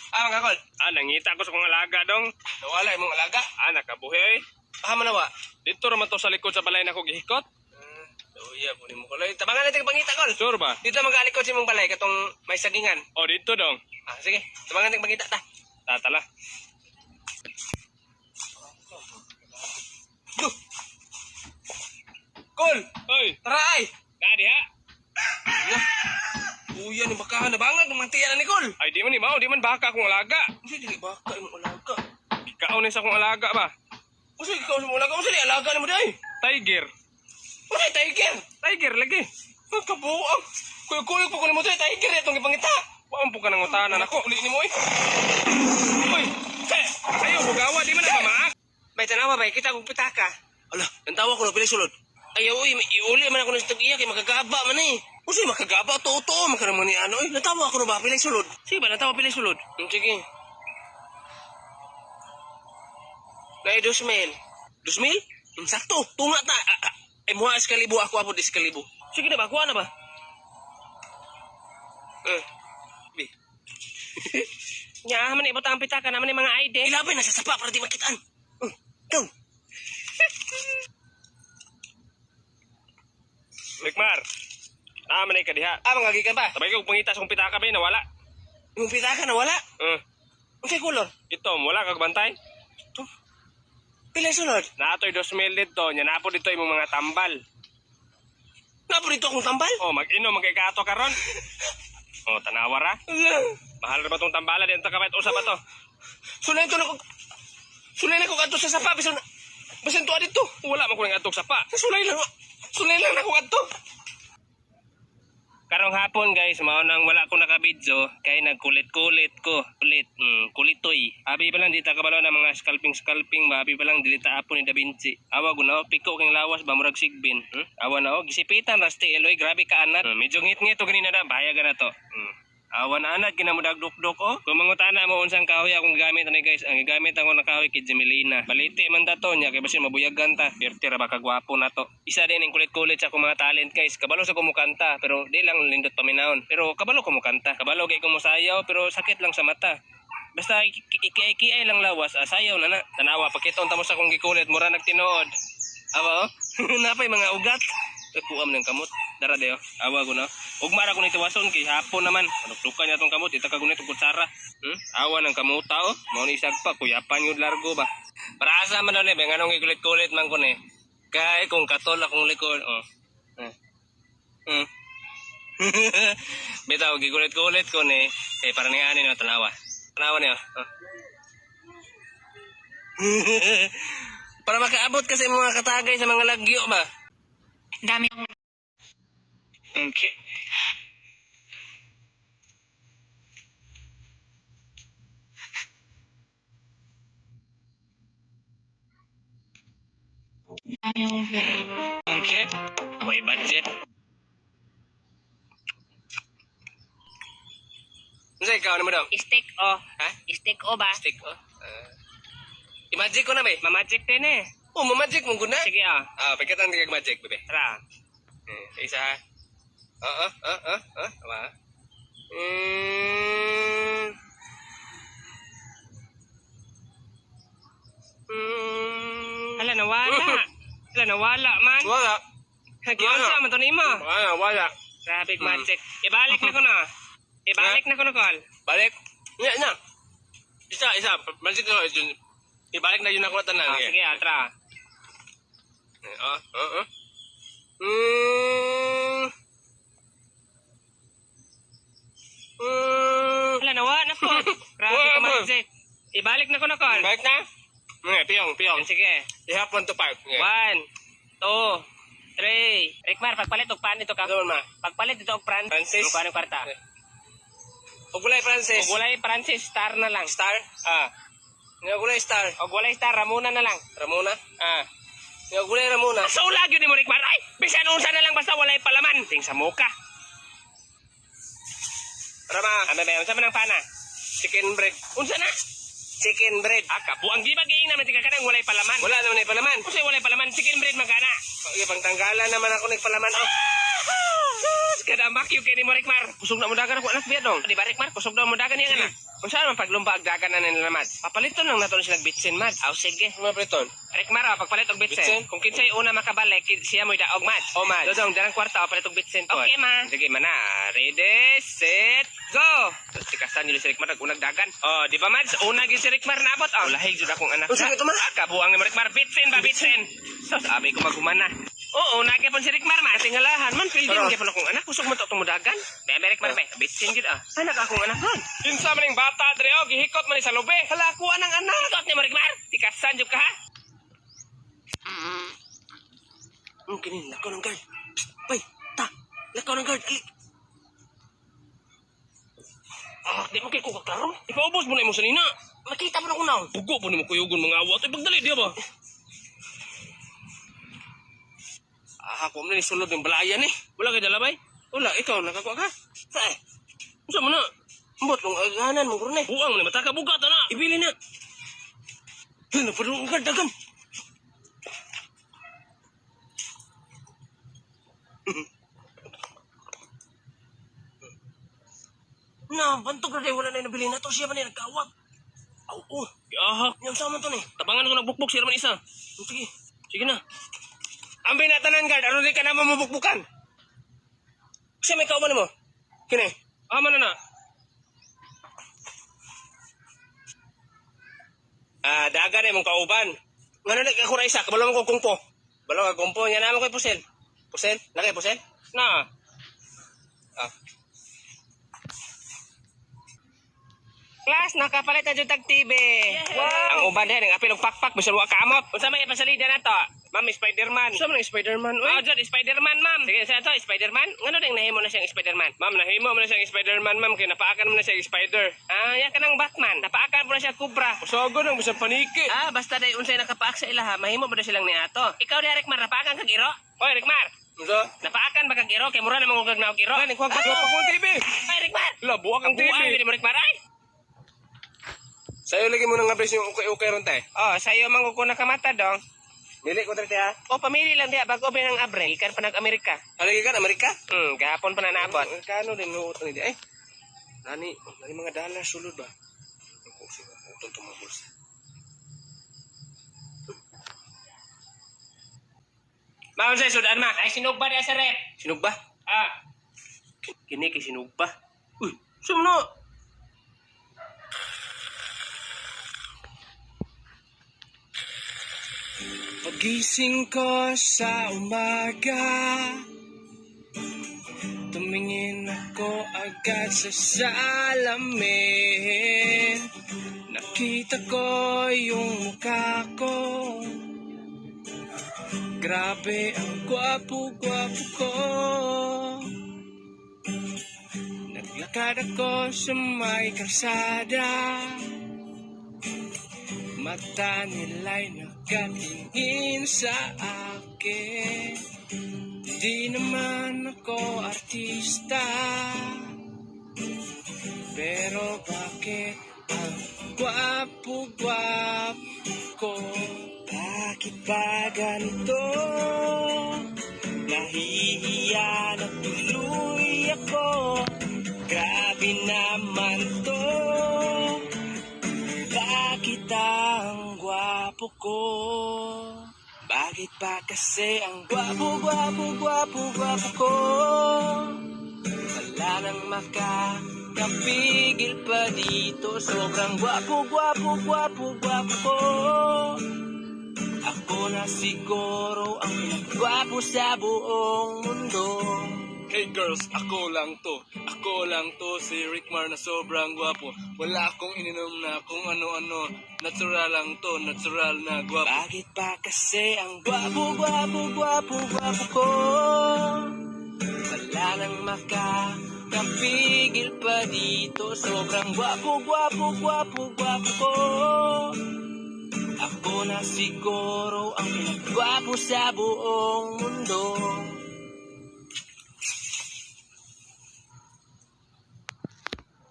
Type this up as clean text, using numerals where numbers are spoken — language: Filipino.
Mga kol. Nangita ko sa kong alaga dong. Nawala yung mga alaga. Nakabuhi. Manawa. Dito raman to sa likod sa balay na ko gihikot. Iya po ni mo kol. Tabangan natin pangita kol. Sure ba? Dito mag-alikod si mong balay katong may sagingan. Dito dong. Sige. Tabangan natin pangita ta. Tatala. Duh. Kol. Hoy. Tara ay. Nadi ha. Uya ni bakahan na bangag ng mantiyan na ni Kol. Ay di man ni mao, di man baka akong alaga. Usa dili baka imong alaga. Ikaw ni sa akong alaga ba? Usa ikaw sa mong alaga, usa di alaga ni mo day. Tiger. Usa tiger. Tiger lagi. Ang kabuang. Kuyog-kuyog po ko ni mo day tiger itong ipangita. Waam po ka nang utanan ako. Uli ni mo eh. Hoy. Ayaw bugawa, di man na pamaak. Bay tanawa bay, kita kong pitaka. Ala, nantawa ko na pili sulod. Ayaw uy, iuli man ako ng tag-iya kay magagaba man eh. Usa makagaba to makaraman ni ano eh. Nantawa ko na ba pili sulod? Sige ba nantawa pili sulod? Sige. Nay 2,000. 2,000? Sakto, tunga ta. Ay muha eskalibo ako abot eskalibo. Sige na ba, kuha na ba? Bi. Nya, man ibot ang pitaka naman yung mga ID. Ilapin na sa sapa para di makitaan. Go. Rikmar. Naman ay kadiha. Mga gikan ba? Sabay ko pangita sa kong pitaka ba nawala. Yung pitaka na wala. Unsay kulor? Ito, wala kag bantay. Pila sulod? Naatoy 2,000 dito, nya napo dito imong mga tambal. Napo dito akong tambal? Mag-inom magkikato karon. Tanawa ra. Mahal ra ba tong tambala din ta kapait usa ba to? Sulay to na ko. Sulay na ko kadto sa sapa bisan to adito. Wala man ko nang atok sapa. Sulay lang ako kadto. Karong hapon guys, mao nang wala ko nakabidyo kay nagkulit-kulit ko. Kulitoy. Abi pa lang dita kabalo na mga scalping ba, abi pa lang dilita apo ni Da Vinci. Awa gunaw piko king lawas ba murag sigbin. Awa na gisipitan rasti eloy, grabe ka anat. Medyo ngit-ngit to ganina na bahayaga na to. Awan anat ginamudag dukdok Kung mangutana mo unsang kahoy akong gamit ani guys, ang gigamit ako na kahoy kay Jemelina. Baliti man dato nya kay basin mabuyagan ta. Perti ra ba kagwapo na to. Isa din ang kulit-kulit sa akong mga talent guys. Kabalo sa kumukanta pero di lang lindot paminahon. Pero kabalo kumukanta. Kabalo kay kumusayaw pero sakit lang sa mata. Basta iki lang lawas, sayaw na na. Tanawa pakiton tamo sa akong gikulit mura nagtinuod. Awa napay mga ugat. Kuam ng kamot. Dara dayo. Awa ko na. Ugmara ko ni tiwason kay hapon naman. Anuklukan niya tong kamot. Ita ka gunit kutsara. Awa ng kamuta Mao ni sagpa. Kuyapan yung largo ba. Para asa man daw ni. Nganong ikulit-kulit man ko ni. Kay kung katol akong likod. Bitaw, gigulit-kulit ko ni. Kay para ni ani no tanawa. Tanawa niyo. Para makaabot kasi mga katagay sa mga lagyo ba. Dami. Okay. Okay. May budget. Unsay ikaw na mo daw? Stick o. Ha? Stick o ba? Stick i-magic ko na ba? Mamagic din eh. Mamagic mo guna. Sige Pagkatan kag magic bebe. Tara. Isa ha. Ama. Hala, nawala man. Wala. Hagiwansa man to nimo. Wala. Grabe magic. Ibalik na ko na. Call. Balik. Nya. Isa. Magic ko. Ibalik na yun ako tanan. Sige, tara. Hala, nawala na ko. Grabe ka magic. Ibalik na ko na call. Balik na? Piyong. Sige. Ihapon to park. 1, 2, 3. Rikmar, pagpalit og pan dito ka. Ano ma? Pagpalit dito og Francis. Kung anong kwarta. Ugulay Francis. Og walay Francis, star na lang. Star? Ugulay Star. Og walay star, Ramona na lang. Ramona? Ugulay Ramona. So lagi ni mo Rikmar. Ay, bisan unsa na lang basta walay palaman. Ting sa muka. Rama. Unsa man ang pana? Chicken bread. Unsa na? Chicken bread. Kabuang di ba giing naman tika kanang walay palaman. Wala naman ay palaman. Kasi walay palaman, chicken bread magana. Okay, pangtanggalan naman ako nagpalaman. kada ang bakyo kay ni mo Rikmar. Kusog na mo dagan ako anak biya dong. Di ba Rikmar, kusog daw mo dagan niya nga na. Kung saan man paglumba ag dagan na nila Mads. Papaliton lang nato silang bitsin Mads. Aw sige. Mga preton. Rikmar, pagpalit og bitsin. Bitsin? Kung kinsay una makabalik, siya mo'y daog Mads. Oh, Mads. Dodong, darang kwarta, palit og bitsin po. Okay, man. Sige, man na. Ready, set, go! Tapos tikasan nyo si Rikmar, unag dagan. Oh, di ba Mads? Unag yung si Rikmar naabot. Oh, lahig yun akong anak. Sige, ito, man. Kabuang ni mo Rikmar, bitsin ba, bitsin? So, sabi ko magumana. Oo, nagyapon si Rikmar, Mads. Tingalahan man feel din Pero- gyapon akong anak kusog man to tumudagan. Bebe, Rikmar, be. Bitsin yun ah. Anak akong anak ron. Kinsa man yung bata, Dre, oh, gihikot man ni sa lobe. Hala ako anang anak. Ikot ni mo Rikmar. Tikasan yun ka ha. Kini lakaw ng guard. Psst, bay, ta. Lakaw ng guard. Di mo kay ko kaklaro. Ipaubos mo na imo sa nina. Makita mo na kunaw. Bugo po ni mo kuyugon mga awat. Ay, pagdali, di ba? Ako mo na ni sulod ng balayan eh. Wala kay dalabay? Wala, ikaw nakakuha ka? Saan? Saan mo na? Mbot mong agahanan mong kurunay. Buang mo na, mataka bugat na. Ibili na. Ano pa rin ang dagan? Na, bantog na wala na yung nabili na to. Siya ba na nagkawat? Oo. Yahak. Yung sama to ni. Tabangan ko nagbukbuk. Siya naman isa. Sige. Sige na. Ang binatanan guard. Ano di ka na mamubukbukan? Siya may kauban mo. Kini. Ama na na. Daga na yung kauban. Nga na ako na isa. Kabalo mo kong kungpo. Balo ka kungpo. Yan naman ko yung pusel. Pusel? Laki pusel? Na. Class, nakapalit na dyan tag-TV. Ang uban din, ang apil ng pakpak, bisan wa kamot. Unsa may pasalida na to? Ma'am, Spider-Man. Saan mo ng Spider-Man? Uy. Oh, Jod, Spider-Man, ma'am. Sige, saan to? Spider-Man? Ngano ding nahimo na siyang Spider-Man? Ma'am, nahimo mo na siyang Spider-Man, ma'am. Kaya napaakan mo na siyang Spider. Ah, yan ka ng Batman. Napaakan po na siya kubra. Usogo nang bisang paniki. Ah, basta day unsay nakapaak sa ilaha, mahimo ba na silang ni ato? Ikaw di Rikmar, napaakan kag iro? Oy, Rikmar. Uso? Napaakan ba kag iro? Kay mura namang ugag na og iro. Ay, nagkuha ko akong TV. Ay, Rikmar. La, buwak ang TV. Buhay, mo Rikmar. Ay. Sa'yo lagi mo nang abres yung ukay-ukay ron tayo. Oh, sayo mangukuna ka mata dong. Dili ko trete ha. O, pamili lang diya, bago ba ng Abril, ikan pa nag-Amerika. Halagi ka, Amerika? Gahapon pa na naabot. Kano din nuot ni di. Ay, nani mga dollar sulod ba? Ako siya, utong tumabos. Maon sa sudan ma, ay sinugba diya sa rep. Sinugba? Ah, Kini kay sinugba. Uy, saan mo na? Pagising ko sa umaga, tumingin ako agad sa salamin. Nakita ko yung mukha ko, grabe ang gwapo-gwapo ko. Naglakad ako sa may kalsada, mata nila'y nakatingin sa akin. Di naman ako artista, pero bakit ang gwapo-gwapo ko? Bakit ba ganito? Nahihiya na tuloy ako. Grabe naman to. Bakit ang gwapo ko? Bakit ba kasi ang gwapo ko? Wala nang makakapigil pa dito. Sobrang gwapo ko. Ako na siguro ang pinagwapo sa buong mundo. Hey girls, ako lang to, si Rikmar na sobrang gwapo. Wala akong ininom na kung ano-ano, natural lang to, natural na gwapo. Bakit ba kasi ang gwapo ko? Wala nang makakapigil pa dito, sobrang gwapo ko. Ako na siguro ang pinagwapo sa buong mundo.